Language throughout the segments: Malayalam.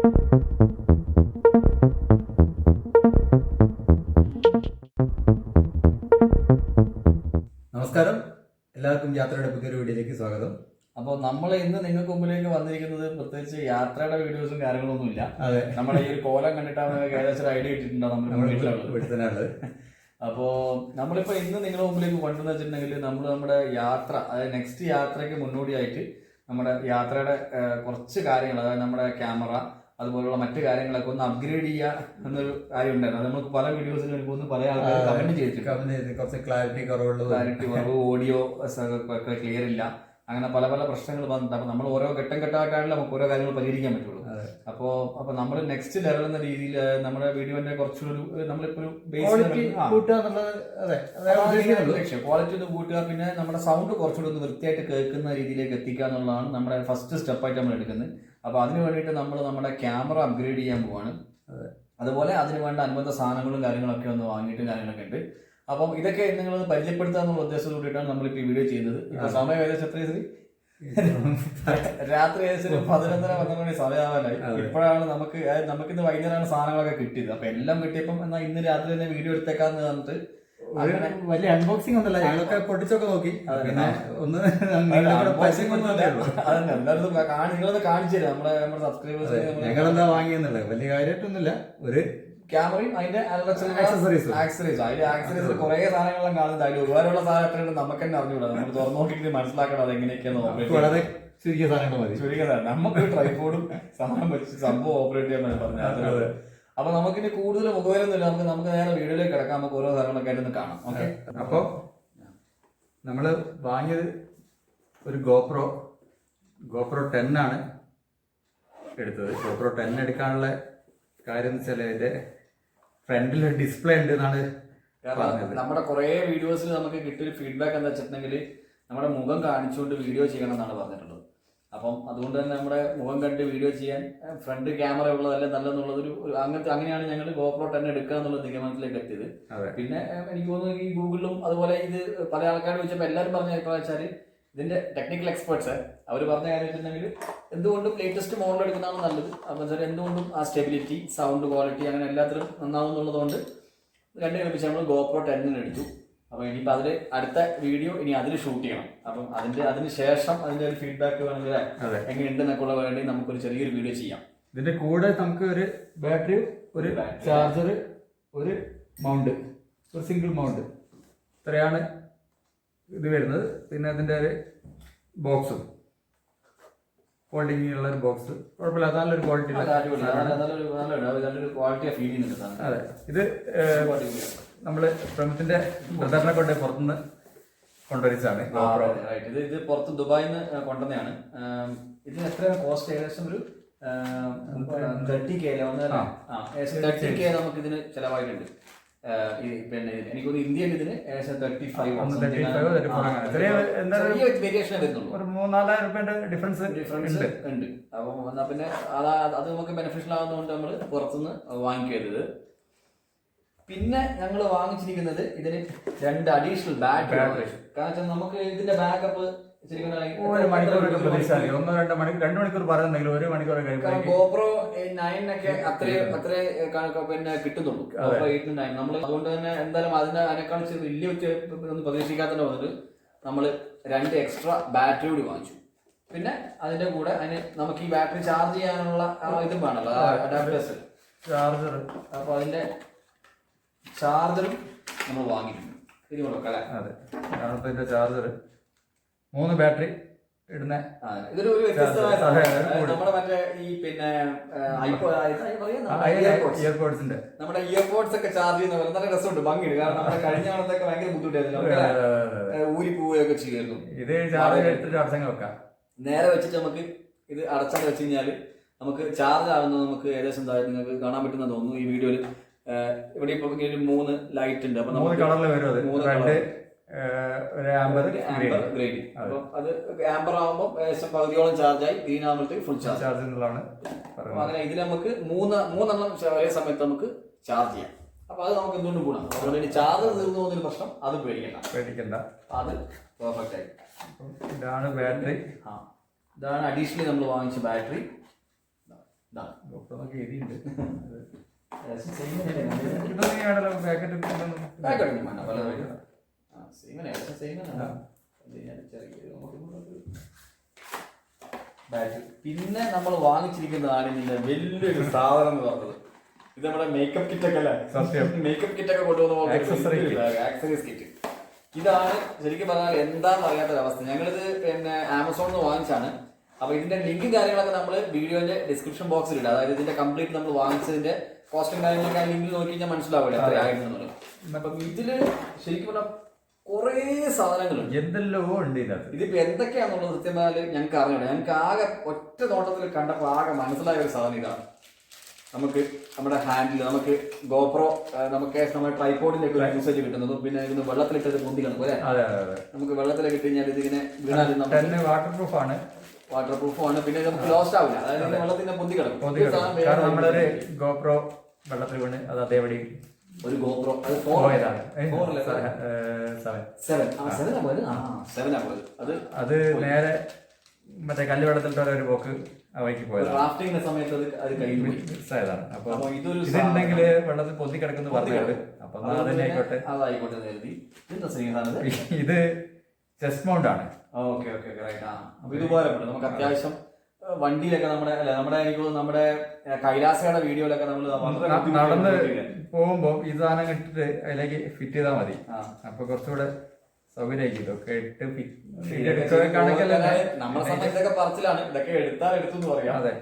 നമസ്കാരം, എല്ലാവർക്കും യാത്രയുടെ പുതിയൊരു വീഡിയോയിലേക്ക് സ്വാഗതം. അപ്പോൾ നമ്മൾ ഇന്ന് നിങ്ങൾക്ക് മുമ്പിലേക്ക് വന്നിരിക്കുന്നത് പ്രത്യേകിച്ച് യാത്രയുടെ വീഡിയോസും കാര്യങ്ങളൊന്നും ഇല്ല. നമ്മുടെ ഈ ഒരു കോലം കണ്ടിട്ടാണ് ഏകദേശം ഐഡിയ കിട്ടിയിട്ടുണ്ടാവും നമ്മൾ വീട്ടിലുള്ളത്. അപ്പോൾ നമ്മളിപ്പോ ഇന്ന് നിങ്ങളുടെ മുമ്പിലേക്ക് കൊണ്ടുവന്ന് വെച്ചിട്ടുണ്ടെങ്കിൽ നമ്മുടെ യാത്ര, അതായത് നെക്സ്റ്റ് യാത്രയ്ക്ക് മുന്നോടിയായിട്ട് നമ്മുടെ യാത്രയുടെ കുറച്ച് കാര്യങ്ങൾ, അതായത് നമ്മുടെ ക്യാമറ അതുപോലുള്ള മറ്റു കാര്യങ്ങളൊക്കെ ഒന്ന് അപ്ഗ്രേഡ് ചെയ്യുക എന്നൊരു കാര്യം ഉണ്ടായിരുന്നു. അത് നമുക്ക് പല വീഡിയോസിലും എനിക്ക് പല ആൾക്കാർ കമന്റ് ചെയ്തിട്ടുണ്ട്. കുറച്ച് ക്ലാരിറ്റി കുറവ്, ഓഡിയോ ക്ലിയർ ഇല്ല, അങ്ങനെ പല പല പ്രശ്നങ്ങൾ വന്നിട്ട് അപ്പൊ നമ്മൾ ഓരോ ഘട്ടമായിട്ടാണല്ലോ നമുക്ക് ഓരോ കാര്യങ്ങൾ പരിഹരിക്കാൻ പറ്റുള്ളൂ. അപ്പൊ നമ്മൾ നെക്സ്റ്റ് ലെവൽ എന്ന രീതിയിൽ നമ്മുടെ വീഡിയോന്റെ കുറച്ചുകൂടി നമ്മളിപ്പോ ക്വാളിറ്റി ഒന്ന് കൂട്ടുക, പിന്നെ നമ്മുടെ സൗണ്ട് കുറച്ചുകൂടി ഒന്ന് വൃത്തിയായിട്ട് കേൾക്കുന്ന രീതിയിലേക്ക് എത്തിക്കുക എന്നുള്ളതാണ് നമ്മുടെ ഫസ്റ്റ് സ്റ്റെപ്പായിട്ട് നമ്മൾ എടുക്കുന്നത്. അപ്പൊ അതിന് വേണ്ടിയിട്ട് നമ്മൾ നമ്മുടെ ക്യാമറ അപ്ഗ്രേഡ് ചെയ്യാൻ പോവാണ്. അതുപോലെ അതിന് വേണ്ട അനുബന്ധ സാധനങ്ങളും കാര്യങ്ങളൊക്കെ ഒന്ന് വാങ്ങിയിട്ടും കാര്യങ്ങളൊക്കെ ഉണ്ട്. അപ്പം ഇതൊക്കെ നിങ്ങൾ പരിചയപ്പെടുത്താന്നുള്ള ഉദ്ദേശത്തോട് കൂടിയിട്ടാണ് നമ്മളിപ്പോൾ ഈ വീഡിയോ ചെയ്യുന്നത്. ഇപ്പൊ സമയം ഏകദേശം എത്ര രാത്രി ഏകദേശം 11:30 മണി സമയമാവാനായി. ഇപ്പോഴാണ് നമുക്കിന്ന് വൈകുന്നേരമാണ് സാധനങ്ങളൊക്കെ കിട്ടിയത്. അപ്പൊ എല്ലാം കിട്ടിയപ്പം എന്നാ ഇന്ന് രാത്രി തന്നെ വീഡിയോ എടുത്തേക്കാന്ന് പറഞ്ഞിട്ട് വലിയ അൺബോക്സിംഗ് ഒന്നല്ല, ഞങ്ങളൊക്കെ പൊട്ടിച്ചൊക്കെ നോക്കി. ഒന്ന് നിങ്ങളൊന്ന് കാണിച്ചു തരാം നമ്മുടെ സബ്സ്ക്രൈബേഴ്സ് ഞങ്ങളെന്താ വാങ്ങിയെന്നുള്ളത്. വലിയ കാര്യമായിട്ടൊന്നുമില്ല, ഒരു ക്യാമറയും അതിന്റെ ആക്സസറീസ്. അതിന്റെ ആക്സസറീസ് കുറെ സാധനങ്ങളെല്ലാം കാണുന്നത്. അതിൽ ഉപകാരമുള്ള സാധനം എത്രയുണ്ട് നമുക്ക് തന്നെ അറിഞ്ഞൂടാ. നമ്മൾ തുറന്നു നോക്കിയിട്ട് മനസ്സിലാക്കണം അത് എങ്ങനെയൊക്കെയാണ്. ചുരുക്കിയ സാധനം നമുക്ക് ട്രൈപോഡും സാധനം വെച്ച് സംഭവം ഓപ്പറേറ്റ് ചെയ്യാൻ പറഞ്ഞത്. അപ്പൊ നമുക്കിനി കൂടുതൽ മുഖവരൊന്നുമില്ല, നമുക്ക് നേരെ വീഡിയോയിലേക്ക് കിടക്കാം. നമുക്ക് ഓരോ സാധനങ്ങളൊക്കെ ആയിട്ട് കാണാം. ഓക്കെ, അപ്പൊ നമ്മള് വാങ്ങിയത് ഒരു GoPro 10 ആണ് എടുത്തത്. GoPro 10 എടുക്കാനുള്ള കാര്യം എന്ന് വെച്ചാൽ ഇതിന്റെ ഫ്രണ്ടിൽ ഡിസ്പ്ലേ ഉണ്ട് എന്നാണ് പറഞ്ഞത്. നമ്മുടെ കുറെ വീഡിയോസിൽ നമുക്ക് കിട്ടിയൊരു ഫീഡ്ബാക്ക് എന്താ വെച്ചിട്ടുണ്ടെങ്കിൽ നമ്മുടെ മുഖം കാണിച്ചുകൊണ്ട് വീഡിയോ ചെയ്യണം എന്നാണ് പറഞ്ഞിട്ടുള്ളത്. അപ്പം അതുകൊണ്ട് തന്നെ നമ്മുടെ മുഖം കണ്ട് വീഡിയോ ചെയ്യാൻ ഫ്രണ്ട് ക്യാമറ ഉള്ളതല്ല നല്ലെന്നുള്ളതൊരു അങ്ങനെയാണ് ഞങ്ങൾ GoPro 10 എടുക്കുക എന്നുള്ള നിഗമനത്തിലേക്ക് എത്തിയത്. പിന്നെ എനിക്ക് തോന്നുന്നു ഈ ഗൂഗിളിലും അതുപോലെ ഇത് പല ആൾക്കാരും ചോദിച്ചപ്പോൾ എല്ലാവരും പറഞ്ഞ അഭിപ്രായം വെച്ചാൽ ഇതിന്റെ ടെക്നിക്കൽ എക്സ്പെർട്സ് അവർ പറഞ്ഞ കാര്യം വെച്ചിട്ടുണ്ടെങ്കിൽ എന്തുകൊണ്ടും ലേറ്റസ്റ്റ് മോഡൽ എടുക്കുന്നതാണ് നല്ലത്. അപ്പം വെച്ചാൽ എന്തുകൊണ്ടും ആ സ്റ്റെബിലിറ്റി, സൗണ്ട് ക്വാളിറ്റി അങ്ങനെ എല്ലാത്തിലും നന്നാവും എന്നുള്ളതുകൊണ്ട് രണ്ടു കൽപ്പിച്ച് നമ്മൾ GoPro 10 എടുത്തു. അപ്പൊ ഇനിയിപ്പോൾ അതിൽ അടുത്ത വീഡിയോ ഇനി അതിൽ ഷൂട്ട് ചെയ്യണം. അപ്പം അതിന് ശേഷം അതിന്റെ ഒരു ഫീഡ്ബാക്ക് വേണമെങ്കിൽ എങ്ങനെയുണ്ടെന്നൊക്കെ ഉള്ള വേണ്ടി നമുക്കൊരു ചെറിയൊരു വീഡിയോ ചെയ്യാം. ഇതിന്റെ കൂടെ നമുക്ക് ഒരു ബാറ്ററി, ഒരു ചാർജർ, ഒരു മൗണ്ട്, ഒരു സിംഗിൾ മൗണ്ട്, ഇത്രയാണ് ഇത് വരുന്നത്. പിന്നെ അതിന്റെ ഒരു ബോക്സും, ഹോൾഡിംഗ് ഉള്ള ഒരു ബോക്സ്, കുഴപ്പമില്ല, നല്ലൊരു ക്വാളിറ്റി. അതെ, ഇത് നമ്മള് പ്രമുഖത്തിന്റെ ബ്രദറിനെ കൊണ്ട് പുറത്തുനിന്ന് കൊണ്ടുവരിച്ചതാണ്. ഇത് പുറത്ത് ദുബായിൽ നിന്ന് കൊണ്ടുവന്നതാണ്. ഇതിന് എത്രയാണ് കോസ്റ്റ്? ഏകദേശം ഒരു 30K നമുക്ക് ഇതിന് ചെലവായിട്ടുണ്ട്. പിന്നെ എനിക്ക് എനിക്കൊന്ന് ഇന്ത്യയിൽ ഇതിന് ഏകദേശം 35 വേരിയേഷൻ വരുന്നുള്ളൂ. ഒരു 3,000-4,000 രൂപയുടെ ഡിഫറൻസ് ഉണ്ട്. അപ്പം എന്നാ പിന്നെ അത് നമുക്ക് ബെനിഫിഷ്യൽ ആകുന്നതുകൊണ്ട് നമ്മൾ പുറത്തുനിന്ന് വാങ്ങിക്കരുത്. പിന്നെ ഞങ്ങൾ വാങ്ങിച്ചിരിക്കുന്നത് ഇതിന് 2 അഡീഷണൽ ബാറ്ററി. കാരണം വെച്ചാൽ നമുക്ക് ഇതിന്റെ ബാക്കപ്പ് ഒരു മണിക്കൂർ പറയുന്നുണ്ടെങ്കിൽ 1 മണിക്കൂർ GoPro 9 ഒക്കെ അത്രേ പിന്നെ കിട്ടുന്നുള്ളൂ. GoPro 8 9 നമ്മൾ അതുകൊണ്ട് തന്നെ എന്തായാലും അതിനേക്കാൾ വലിയ ഒന്നും പ്രതീക്ഷിക്കാത്തത് വന്നിട്ട് നമ്മൾ 2 എക്സ്ട്രാ ബാറ്ററി കൂടി വാങ്ങിച്ചു. പിന്നെ അതിന്റെ കൂടെ നമുക്ക് ഈ ബാറ്ററി ചാർജ് ചെയ്യാനുള്ള ഇതും വേണമല്ലോ, അഡാപ്റ്റേഴ്സ്, ചാർജർ. അപ്പൊ അതിന്റെ ചാർജറും നമ്മൾ വാങ്ങിയിട്ടുണ്ട്. അതെ, ചാർജർ 3 ബാറ്ററി ഇടുന്ന. ഇതൊരു വ്യത്യസ്തമായ നമ്മുടെ മറ്റേ ഈ പിന്നെ ഇയർപോഡ്സിന്റെ നമ്മുടെ ഇയർപോഡ്സ് ഒക്കെ ചാർജ് ചെയ്യുന്ന പോലെ നല്ല രസമുണ്ട്, ഭംഗിയുണ്ട്. കാരണം നമ്മുടെ കഴിഞ്ഞ കാലത്തൊക്കെ ഭയങ്കര ബുദ്ധിമുട്ടായിരുന്നു, ഊരി പോവുകയൊക്കെ ചെയ്യുമായിരുന്നു. ഇത് ചാർജ് എടുത്തിട്ട് അടച്ചങ്ങ് വെക്കാം. നേരെ വെച്ചിട്ട് നമുക്ക് ഇത് അടച്ചങ്ങ് വെച്ച് കഴിഞ്ഞാൽ നമുക്ക് ചാർജ് ആകുന്നത് നമുക്ക് ഏകദേശം നിങ്ങൾക്ക് കാണാൻ പറ്റുന്ന തോന്നുന്നു ഈ വീഡിയോയിൽ. ഇവിടെ ഇപ്പൊ 3 ലൈറ്റ് ഉണ്ട്. അപ്പൊ 3 കളറിൽ വരും. 3 കളർ ഗ്രേഡ്. അപ്പൊ അത് ആംബർ ആകുമ്പോൾ ഏകദേശം പകുതിയോളം ചാർജായി, ഗ്രീൻ ആകുമ്പോഴത്തേക്ക് ഫുൾ ചാർജ്. അങ്ങനെ ഇതിൽ നമുക്ക് 3 ഒരേ സമയത്ത് നമുക്ക് ചാർജ് ചെയ്യാം. അപ്പൊ അത് നമുക്ക് എന്തുകൊണ്ട് ഗുണം. അതുകൊണ്ട് ചാർജ് തീർന്നു പോകുന്നൊരു പ്രശ്നം അത് പേടിക്കണ്ട, അത് പെർഫെക്റ്റ് ആയി. ഇതാണ് ബാറ്ററി. ഇതാണ് അഡീഷണലി നമ്മൾ വാങ്ങിച്ച ബാറ്ററി. GoPro എന്നൊക്കെ എഴുതിയിട്ടുണ്ട്. പിന്നെ നമ്മൾ വാങ്ങിച്ചിരിക്കുന്നതാണ് ഇതിന്റെ വലിയൊരു സാധനം എന്ന് പറഞ്ഞത്. ഇത് നമ്മുടെ മേക്കപ്പ് കിറ്റ് ഒക്കെ അല്ലേ? മേക്കപ്പ് കിറ്റ് ഒക്കെ കൊണ്ടുവന്ന ആക്സസറീസ് കിറ്റ്. ഇതാണ് ശരിക്കും പറഞ്ഞാൽ എന്താണെന്ന് അറിയാത്തൊരവസ്ഥ. ഞങ്ങളിത് പിന്നെ ആമസോണിൽ നിന്ന് വാങ്ങിച്ചാണ്. അപ്പൊ ഇതിന്റെ ലിങ്കും കാര്യങ്ങളൊക്കെ നമ്മൾ വീഡിയോന്റെ ഡിസ്ക്രിപ്ഷൻ ബോക്സിൽ ഇടാം. അതായത് ഇതിന്റെ കംപ്ലീറ്റ് നമ്മൾ വാങ്ങിച്ചതിന്റെ കോസ്റ്റും കാര്യങ്ങളൊക്കെ ആ ലിങ്കിൽ നോക്കി കഴിഞ്ഞാൽ മനസ്സിലാവില്ല എത്രയായിരുന്നുള്ളത്. അപ്പം ഇതില് ശരിക്കും പറഞ്ഞാൽ കുറേ സാധനങ്ങളുണ്ട്, എന്തെല്ലോ ഉണ്ട് ഇതിനകത്ത്. ഇതിപ്പോ എന്തൊക്കെയാണെന്നുള്ളത് സത്യം പറഞ്ഞാൽ ഞങ്ങൾക്ക് അറിഞ്ഞൂടാ. ഞങ്ങൾക്ക് ആകെ ഒറ്റ നോട്ടത്തിൽ കണ്ടപ്പോൾ ആകെ മനസ്സിലായ ഒരു സാധനം ഇതാണ്. നമുക്ക് നമ്മുടെ ഹാൻഡിൽ, നമുക്ക് ഗോപ്രോ, നമുക്ക് നമ്മുടെ ട്രൈപോഡിലേക്ക് ഒരു യൂസേജ് കിട്ടുന്നതും പിന്നെ ഇതിന് വെള്ളത്തിലിട്ടത് പൊന്തി കിടക്കും അല്ലേ? നമുക്ക് വെള്ളത്തിലേക്ക് ഇട്ട് കഴിഞ്ഞാൽ ഇതിങ്ങനെ വീണാലും വാട്ടർ പ്രൂഫാണ്. പിന്നെ നമുക്ക് ലോസ്റ്റ് ആവില്ല. അതായത് വെള്ളത്തിന്റെ പൊന്തി കിടക്കും. നമ്മളൊരു ഗോപ്രോ വെള്ളത്തിൽ വീണ് അത് അതേപടി ഒരു ഗോപ്രോ അത് നേരെ മറ്റേ കല്ല് വെള്ളത്തിലിട്ട ഒരു പോക്ക് വഴിക്ക് പോയത്. റാഫ്റ്റിംഗിന്റെ സമയത്ത് അത് മിസ്സായതാണ്. അപ്പൊ ഇതുണ്ടെങ്കിൽ വെള്ളത്തിൽ പൊന്തി കിടക്കുന്നു പറഞ്ഞത്. അപ്പൊ അതന്നെ ആയിക്കോട്ടെ. ഇത് ചെസ്റ്റ് മൗണ്ട് ആണ്. Okay okay right. അപ്പൊ ഇത് ഉപകാരപ്പെട്ടു. നമുക്ക് അത്യാവശ്യം വണ്ടിയിലൊക്കെ നമ്മുടെ കൈലാസയുടെ വീഡിയോയിലൊക്കെ നമ്മൾ നടന്ന് പോകുമ്പോ ഈ സാധനം ഇട്ടിട്ട് അതിലേക്ക് ഫിറ്റ് ചെയ്താൽ മതി. അപ്പൊ കുറച്ചുകൂടെ സൗകര്യമായിരിക്കും. ഇതൊക്കെ ഇട്ട് നമ്മുടെ സമയത്തൊക്കെ പറച്ചിലാണ് ഇതൊക്കെ എടുത്താൽ എടുത്തു എന്ന് പറയാം. അതെ.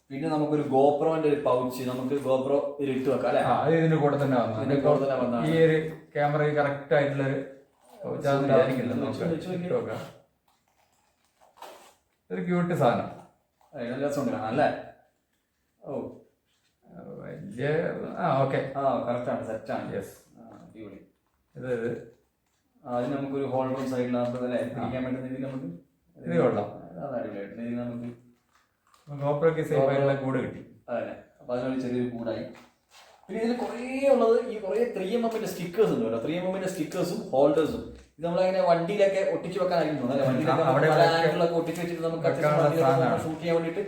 പിന്നെ നമുക്കൊരു ഗോപ്രോന്റെ ഒരു പൗച്ച്, നമുക്ക് ഗോപ്രോ ഇട്ട് വെക്കാം അല്ലെ? അത് ഇതിന്റെ കൂടെ തന്നെ വന്നു. ഈ ഒരു ക്യാമറ കറക്റ്റ് ആയിട്ടുള്ളൊരു ഒരു ക്യൂട്ട് സാധനം. രസമുണ്ട് കാണാൻ അല്ലേ? ഓ വലിയ ഓക്കെ കറക്റ്റാണ്, സെറ്റാണ്. യെസ്, അടിപൊളി. ഇത് അതിന് നമുക്കൊരു ഹോൾഡർ സൈഡിലാകുമ്പോൾ അല്ലേ പിടിക്കാൻ പറ്റുന്ന രീതിയിൽ നമുക്ക് ഇത് കൊള്ളാം. അത് അടിപൊളിയായിട്ട് ഇതിൽ നമുക്ക് ഗോപ്രോയ്ക്ക് സേഫ് ആയിട്ടുള്ള കൂട് കിട്ടി. അതെ. അപ്പൊ അതിനൊരു ചെറിയൊരു കൂടായി. പിന്നെ ഇതിൽ കുറേ ഉള്ളത് ഈ കുറേ 3mm സ്റ്റിക്കേഴ്സ് ഉണ്ട് കേട്ടോ. 3mm സ്റ്റിക്കേഴ്സും ഹോൾഡേഴ്സും. ഇത് നമ്മളങ്ങനെ വണ്ടിയിലൊക്കെ ഒട്ടിച്ച് വെക്കാനായിരിക്കും തോന്നുന്നു. വണ്ടിയിലൊക്കെ ഒട്ടിച്ച് വെച്ചിട്ട് നമുക്ക് ഷൂട്ട് ചെയ്യാൻ വേണ്ടിയിട്ട്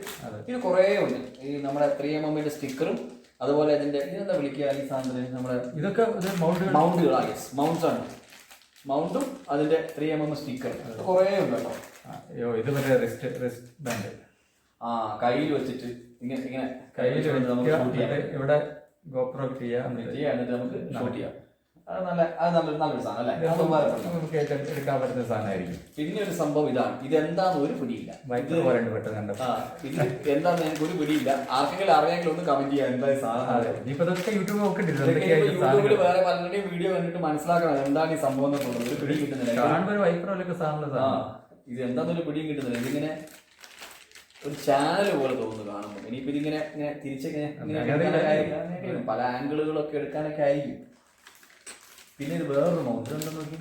ഇത് കുറേ ഉണ്ട്. ഈ നമ്മുടെ 3mm സ്റ്റിക്കറും അതുപോലെ ഇതിന്റെ ഇതെന്താ വിളിക്കുക ഈ സാധനത്തിന് നമ്മുടെ ഇതൊക്കെ മൗണ്ടുകളാണ്. യെസ്, മൗണ്ട്സ് ആണ്. മൗണ്ടും അതിന്റെ 3mm സ്റ്റിക്കർ കുറേ ഉണ്ട് കേട്ടോ. ഇത് മറ്റേ റിസ്റ്റ് ബാൻഡ് കയ്യിൽ വെച്ചിട്ട് ഇങ്ങനെ കയ്യിൽ നമുക്ക് ഷൂട്ട് ചെയ്യാം. ഇവിടെ ഗോപ്രോ ചെയ്യാം, എന്നിട്ട് നമുക്ക് ഷൂട്ട് ചെയ്യാം. നല്ലൊരു സാധനം അല്ലേ? നമുക്ക് എടുക്കാൻ പറ്റുന്ന സാധനമായിരിക്കും. പിന്നെ ഒരു സംഭവം ഇതാണ്. ഇതെന്താന്ന് ഒരു പിടിയില്ല. ഇത് എന്താന്ന് ഞങ്ങൾക്ക് ഒരു പിടിയില്ല. ആർക്കെങ്കിലും അറിയാമെങ്കിൽ ഒന്ന് കമന്റ് ചെയ്യാം എന്താ സാധനം. യൂട്യൂബിൽ വേറെ പലരുടെയും വീഡിയോ കണ്ടിട്ട് മനസ്സിലാക്കണം എന്താണ് ഈ സംഭവം എന്നുള്ളത്. ഒരു പിടിയും കിട്ടുന്നില്ല. ഇത് എന്താന്നൊരു പിടിയും കിട്ടുന്നില്ല. ഇതിങ്ങനെ ഒരു ചാനൽ പോലെ തോന്നുന്നു കാണുമ്പോൾ. ഇനിയിപ്പോ ഇതിങ്ങനെ തിരിച്ചിങ്ങനെ പല ആംഗിളുകളൊക്കെ എടുക്കാനൊക്കെ ആയിരിക്കും. പിന്നെ ഇത് വേറൊരു മൗണ്ട് ഉണ്ടെന്ന് നോക്കി.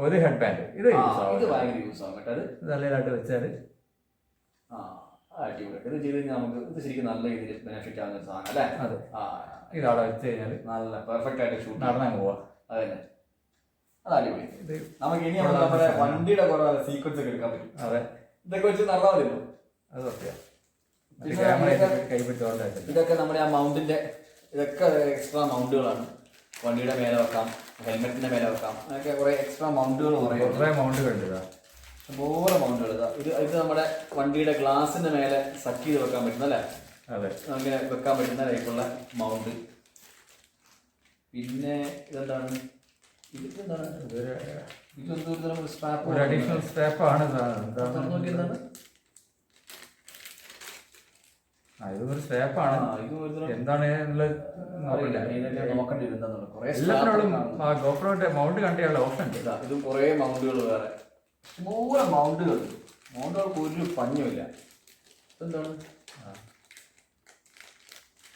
ഒരു ഹെഡ് ബാൻഡ് ഇത് ഭയങ്കര യൂസ് ആവും കേട്ടോ. അത് നല്ലതായിട്ട് വെച്ചാല് അടിപൊളി. ഇത് ചെയ്ത് കഴിഞ്ഞാൽ നമുക്ക് ഇത് ശരിക്കും നല്ല രീതിയിൽ ബെനിഫിറ്റ് ആവുന്ന ഒരു സാധനം അല്ലേ? അതെ. ഇതവിടെ വെച്ച് കഴിഞ്ഞാൽ നല്ല പെർഫെക്റ്റ് ആയിട്ട് ഷൂട്ട് നടന്നങ്ങ് പോവാ. അതന്നെ, അത് അടിപൊളി. നമുക്ക് ഇനി നമ്മുടെ വണ്ടിയുടെ കുറെ സീക്വൻസ് ഒക്കെ എടുക്കാൻ പറ്റും. അതെ, ഇതൊക്കെ വെച്ച് നടന്നാൽ മതിയല്ലോ. അത് സത്യം. ഇതൊക്കെ നമ്മുടെ ആ മൗണ്ടിന്റെ ഇതൊക്കെ എക്സ്ട്രാ മൗണ്ടുകളാണ്. വണ്ടിയുടെ മേലെ വെക്കാം, ഹെൽമെറ്റിന്റെ മേലെ വെക്കാം. അങ്ങനെയൊക്കെ കുറെ എക്സ്ട്രാ മൗണ്ടുകൾ ഓരോ മൗണ്ടുകൾ ഇത് നമ്മുടെ വണ്ടിയുടെ ഗ്ലാസിന്റെ മേലെ സക്ക് ചെയ്ത് വെക്കാൻ പറ്റുന്ന അല്ലേ? അതെ, അങ്ങനെ വെക്കാൻ പറ്റുന്ന ടൈപ്പുള്ള മൗണ്ട്. പിന്നെ ഇതെന്താണ്? ഇതെന്താണ്? സ്ട്രാപ്പാണ്. ഇതൊരു സ്ട്രാപ്പാണ്. എന്താണ് ഗോപ്രോന്റെ മൗണ്ട് കണ്ടിയുള്ള ഓപ്ഷൻ ഉണ്ട്. ഇതും കുറെ മൗണ്ടുകൾ വേറെ ഇഷ്ടംപോലെ മൗണ്ടുകൾ. മൗണ്ടുകൾക്ക് ഒരു പഞ്ഞുമില്ല. ഇതെന്താണ്?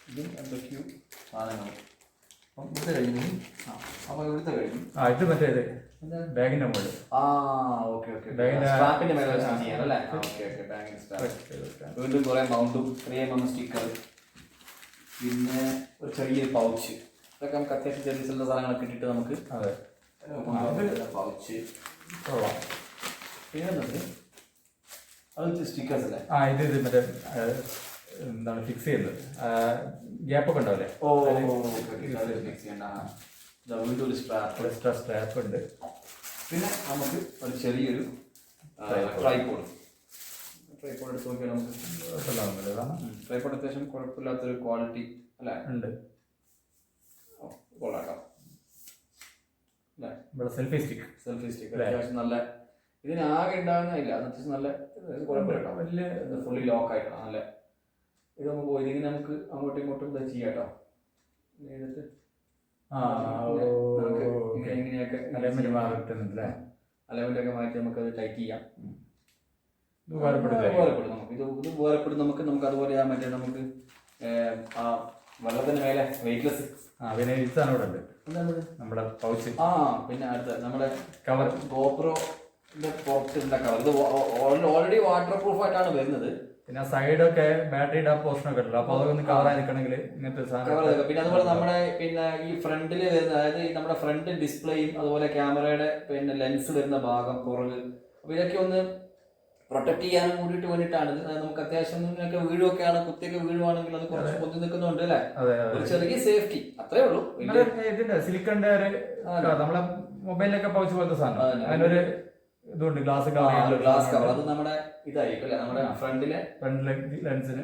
ഇതും എന്തൊക്കെയോ സാധനങ്ങൾ. അപ്പം ഇവിടുത്തെ കഴിഞ്ഞു. അപ്പൊ ഇവിടുത്തെ കഴിഞ്ഞു. ഇത് മറ്റേത് ബാഗിന്റെ മുകളിൽ. സ്ട്രാപ്പിന്റെ മേലെ ചെയ്യാനല്ലേ? വീണ്ടും കുറെ മൗണ്ടും 3mm സ്റ്റിക്കർ, പിന്നെ ഒരു ചെറിയൊരു പൗച്ച്. ഇതൊക്കെ നമുക്ക് അത്യാവശ്യം ചെറിയ ചില സാധനങ്ങളൊക്കെ ഇട്ടിട്ട് നമുക്ക് പൗച്ച് കൊള്ളാം. പിന്നെ അത് സ്റ്റിക്കേഴ്സ് അല്ലേ? ഇത് മറ്റേ എന്താണ് ഫിക്സ് ചെയ്യുന്നത്, ഗ്യാപ്പൊക്കെ ഉണ്ടാവില്ലേ? ഫിക്സ് ചെയ്യണ്ട. വീണ്ടും ഒരു സ്ട്രാപ്പ് ഉണ്ട്. പിന്നെ നമുക്ക് ഒരു ചെറിയൊരു ട്രൈപോഡ് എടുത്ത് നോക്കിയാൽ നമുക്ക് ട്രൈപോഡ് അത്യാവശ്യം കുഴപ്പമില്ലാത്തൊരു ക്വാളിറ്റി അല്ലേ ഉണ്ട്. കൊള്ളാട്ടോ അല്ലേ? സെൽഫി സ്റ്റിക്ക് അത്യാവശ്യം നല്ല, ഇതിനാകെ ഉണ്ടാകുന്നില്ല, അത്യാവശ്യം നല്ല കുഴപ്പമില്ല, വലിയ ഫുള്ളി ലോക്ക് ആയിട്ടാണ് നല്ല. ഇത് നമുക്ക് ഇതിങ്ങനെ നമുക്ക് അങ്ങോട്ടും ഇങ്ങോട്ടും ഇത് ചെയ്യാം കേട്ടോ. ചെയ്തിട്ട് ഇങ്ങനെയൊക്കെ അലൈൻമെന്റ് ഒക്കെ മാറ്റി നമുക്കത് ടൈറ്റ് ചെയ്യാം. ഉപകാരപ്പെടും നമുക്ക് അതുപോലെ ചെയ്യാൻ പറ്റിയ നമുക്ക് ആ വെള്ളത്തിന് മേലെ വെയിറ്റ്ലെസ് നമ്മുടെ പൗച്ച്. പിന്നെ അടുത്ത നമ്മുടെ കവർ, ഗോപ്രോന്റെ പുറത്തുള്ള കവർ. ഇത് ഓൾറെഡി വാട്ടർ പ്രൂഫ് ആയിട്ടാണ് വരുന്നത്. പിന്നെ സൈഡൊക്കെ ബാറ്ററിയുടെ ആ പോർഷൻ ഒക്കെ ഉണ്ടല്ലോ, അപ്പൊ അതൊക്കെ ഒന്ന് കവർ ആയിരിക്കണമെങ്കിൽ ഇങ്ങനത്തെ സാധനം. പിന്നെ അതുപോലെ നമ്മുടെ പിന്നെ ഈ ഫ്രണ്ടില് വരുന്ന, അതായത് നമ്മുടെ ഫ്രണ്ട് ഡിസ്പ്ലേയും അതുപോലെ ക്യാമറയുടെ പിന്നെ ലെൻസ് വരുന്ന ഭാഗം, പുറക്, അപ്പൊ ഇതൊക്കെ ഒന്ന് പ്രൊട്ടക്ട് ചെയ്യാനും കൂടിയിട്ട് വേണ്ടിയിട്ടാണ്. നമുക്ക് അത്യാവശ്യം ഇങ്ങനെയൊക്കെ വീഴുമൊക്കെയാണ്, കുത്തിയൊക്കെ വീഴുവാണെങ്കിൽ അത് കുറച്ച് പൊന്തി നിൽക്കുന്നുണ്ട് അല്ലേ, ഒരു ചെറിയ സേഫ്റ്റി, അത്രേ ഉള്ളൂ. ഇതിന്റെ സിലിക്കണിന്റെ നമ്മളെ മൊബൈലിലൊക്കെ പൗച്ച് പോലത്തെ സാധനം, അതിനൊരു ഇതുണ്ട്, ഗ്ലാസ് കവർ. അത് നമ്മുടെ ഇതായിരിക്കും അല്ലെ, നമ്മുടെ ഫ്രണ്ടിലെ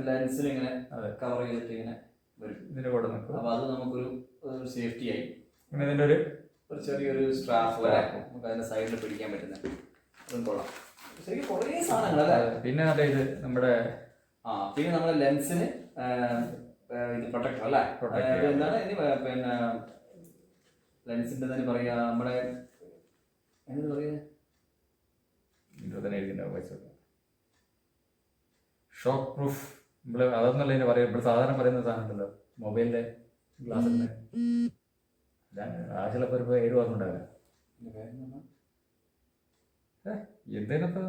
ലെൻസിൽ ഇങ്ങനെ കവർ ചെയ്തിട്ട് ഇങ്ങനെ വരും, ഇതിന്റെ കൂടെ നിൽക്കും. അപ്പൊ അത് നമുക്കൊരു സേഫ്റ്റി ആയി. പിന്നെ ഇതിന്റെ ഒരു ചെറിയൊരു സ്ട്രാപ്പ് വരെ നമുക്ക് അതിന്റെ സൈഡിൽ പിടിക്കാൻ പറ്റുന്നത്, അതും കൊള്ളാം. ശരിക്കും കുറേ സാധനങ്ങളല്ലേ. പിന്നെ ഇത് നമ്മുടെ പിന്നെ നമ്മുടെ ലെൻസിന് ഇത് പ്രൊട്ടക്ടർ അല്ലേ, എന്താണ് ഇനി പിന്നെ ലെൻസിന്റെ തന്നെ പറയാ, നമ്മുടെ എന്താ പറയാ, ഷോക്ക് പ്രൂഫ്, നമ്മള് അതൊന്നല്ല ഇതിനെ പറയാം. ഇവിടെ സാധാരണ പറയുന്ന സാധനം ഉണ്ടല്ലോ മൊബൈലിന്റെ ഗ്ലാസ്, ആശലപ്പോ ഒരു 7 വർഷം ഉണ്ടാവില്ല. എന്തേനപ്പോ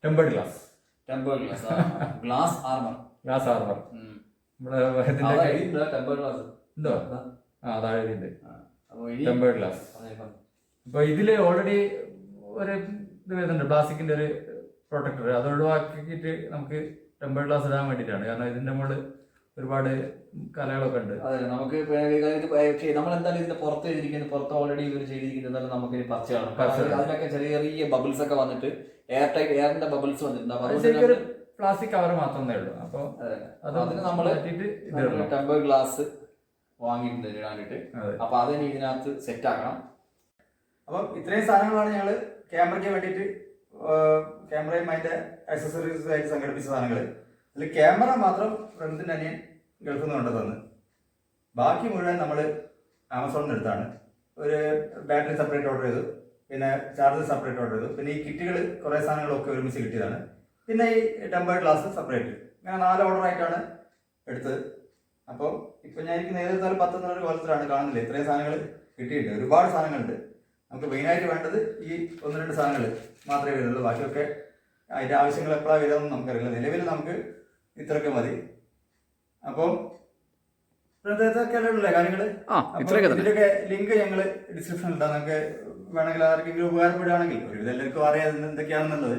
ടെമ്പേർഡ് ഗ്ലാസ് ആർമർ ഉണ്ടോ? താഴെയുണ്ട് ടെമ്പേർഡ് ഗ്ലാസ്. അപ്പൊ ഇതില് ഓൾറെഡി ഒരു ഇത് വരുന്നുണ്ട്, പ്ലാസ്റ്റിക്കിന്റെ ഒരു പ്രൊട്ടക്ടർ. അത് ഒഴിവാക്കിയിട്ട് നമുക്ക് ടെമ്പേർഡ് ഗ്ലാസ് ഇടാൻ വേണ്ടിയിട്ടാണ്. കാരണം ഇതിന്റെ മുകളിൽ ഒരുപാട് കലകളൊക്കെ ഉണ്ട്. അതെ, നമുക്ക് നമ്മളെന്തായാലും ഇതിന്റെ പുറത്ത് ചെയ്തിരിക്കുന്നത്, പുറത്ത് ഓൾറെഡി ഇവർ ചെയ്തിരിക്കുന്നത് നമുക്ക് പറിച്ചു കാണും. അതിലൊക്കെ ചെറിയ ചെറിയ ബബിൾസ് ഒക്കെ വന്നിട്ട് എയറിന്റെ ബബിൾസ് വന്നിട്ടുണ്ട്. പ്ലാസ്റ്റിക് കവർ മാത്രമേ ഉള്ളൂ. അപ്പൊ അതിന് നമ്മൾ ടെമ്പേർഡ് ഗ്ലാസ് വാങ്ങിയിട്ടുണ്ട് ഇടാനായിട്ട്. അപ്പൊ അതിന് ഇതിനകത്ത് സെറ്റ് ആക്കണം. അപ്പം ഇത്രയും സാധനങ്ങളാണ് ഞങ്ങൾ ക്യാമറയ്ക്ക് വേണ്ടിയിട്ട്, ക്യാമറയും അതിന്റെ ആക്സസറീസ് ആയിട്ട് സംഘടിപ്പിച്ച സാധനങ്ങൾ. അതിൽ ക്യാമറ മാത്രം ഫ്രണ്ട്സിന്റെ അനിയൻ ഗൾഫിൽ നിന്ന് കൊണ്ടു തന്ന്, ബാക്കി മുഴുവൻ നമ്മൾ ആമസോണിൽ എടുത്താണ്. ഒരു ബാറ്ററി സെപ്പറേറ്റ് ഓർഡർ ചെയ്തു, പിന്നെ ചാർജർ സെപ്പറേറ്റ് ഓർഡർ ചെയ്തു, പിന്നെ ഈ കിറ്റുകൾ കുറേ സാധനങ്ങളൊക്കെ ഒരുമിച്ച് കിട്ടിയതാണ്. പിന്നെ ഈ ടെമ്പേർഡ് ഗ്ലാസ് സെപ്പറേറ്റ്, ഇങ്ങനെ 4 ഓർഡറായിട്ടാണ് എടുത്തത്. അപ്പോൾ ഇപ്പം ഞാൻ എനിക്ക് നേരിട്ടാൽ 10 എന്നുള്ള കോലത്തിലാണ് കാണുന്നില്ല. ഇത്രയും സാധനങ്ങൾ കിട്ടിയിട്ടുണ്ട്, ഒരുപാട് സാധനങ്ങളുണ്ട്. നമുക്ക് മെയിനായിട്ട് വേണ്ടത് ഈ 1-2 സാധനങ്ങൾ മാത്രമേ വരുന്നുള്ളൂ. ബാക്കിയൊക്കെ അതിൻ്റെ ആവശ്യങ്ങൾ എപ്പോഴാണ് വരുന്നതെന്ന് നമുക്കറിയില്ല. നിലവിൽ നമുക്ക് ഇത്രയൊക്കെ മതി. അപ്പോൾ ഇതൊക്കെയല്ലേ കാര്യങ്ങൾ. ഇതിൻ്റെയൊക്കെ ലിങ്ക് ഞങ്ങൾ ഡിസ്ക്രിപ്ഷനിൽ ഇടാം. നമുക്ക് വേണമെങ്കിൽ ആർക്കെങ്കിലും ഉപകാരപ്പെടുകയാണെങ്കിൽ, ഒരുവിധം എല്ലാവർക്കും അറിയാം എന്തൊക്കെയാണെന്നുള്ളത്.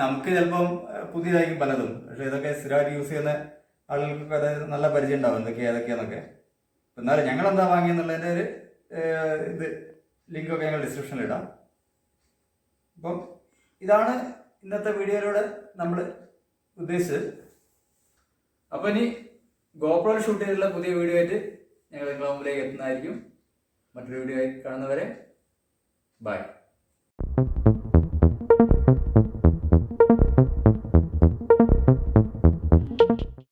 നമുക്ക് ചിലപ്പം പുതിയതായിരിക്കും പലതും, പക്ഷെ ഇതൊക്കെ സ്ഥിരമായിട്ട് യൂസ് ചെയ്യുന്ന ആളുകൾക്കൊക്കെ അതായത് നല്ല പരിചയം ഉണ്ടാവും ഏതൊക്കെയാന്നൊക്കെ. എന്നാലും ഞങ്ങൾ എന്താ വാങ്ങിയെന്നുള്ളതിൻ്റെ ഒരു ഇത് ലിങ്കൊക്കെ ഞങ്ങൾ ഡിസ്ക്രിപ്ഷനിൽ ഇടാം. അപ്പം ഇതാണ് ഇന്നത്തെ വീഡിയോയിലൂടെ നമ്മൾ ഉദ്ദേശിച്ചത്. അപ്പോൾ ഇനി ഗോപ്രോയിൽ ഷൂട്ട് ചെയ്തിട്ടുള്ള പുതിയ വീഡിയോ ആയിട്ട് ഞങ്ങൾ നിങ്ങളുടെ മുമ്പിലേക്ക് എത്തുന്നതായിരിക്കും. മറ്റൊരു വീഡിയോ ആയി കാണുന്നവരെ ബൈ.